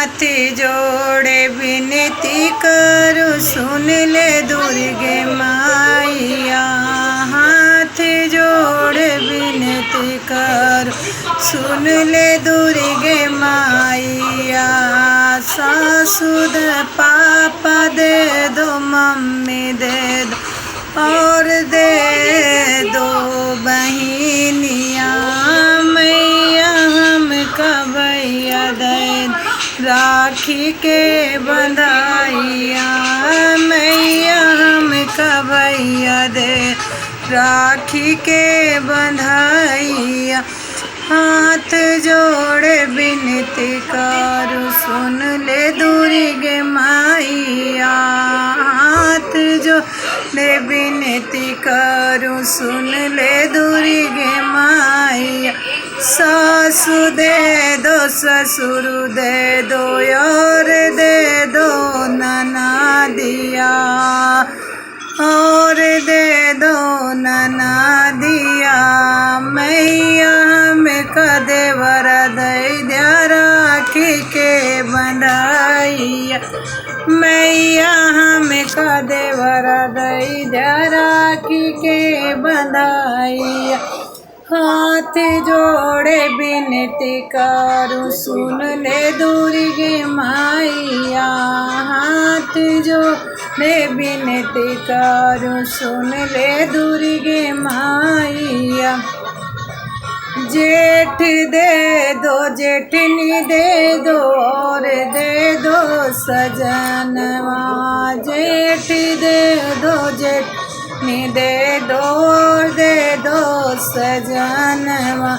हाथ जोड़े विनती करो सुन ले दुर्गे माइया। हाथ जोड़े विनती करो सुन ले दुर्गे माइया। सासू दे पापा दे दो मम्मी दे दो और दे दो बहिनिया। मैया हम कबैया दे राखी के बंधाइया। मैया हम कबैया दे राखी के बंधाइया। हाथ जोड़े विनती करो सुन ले दुर्गे माइया। हाथ जोड़े विनती करो सुन ले दुर्गे माइया। सासू दे दो ससुर दे दो और दे दो ननदिया और दे दो ननदिया। मैया में कदे वरदैया राखी के बंधाइया। मैया हमें कदे वरदैया राखी के बंधाइया। हाथ जोड़े विनती करूं सुन ले दुर्गे माइया। हाथ जोड़े विनती करूं सुन ले दुर्गे माइया। जेठ दे दो जेठनी दे दो और दे दो सजनवा। जेठ दे दो जेठनी दे दो और दे दो सजनवा।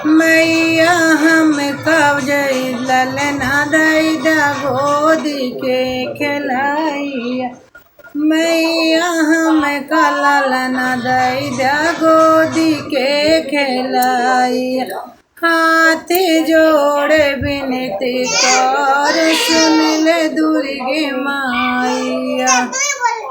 मैया हम कब जई ललना दैदा गोदी के खिलाइया। मैया हम ललना दैदा गोदी के खिलाइया। हाथ जोड़े विनती कर सुन ले दुर्गे माइया।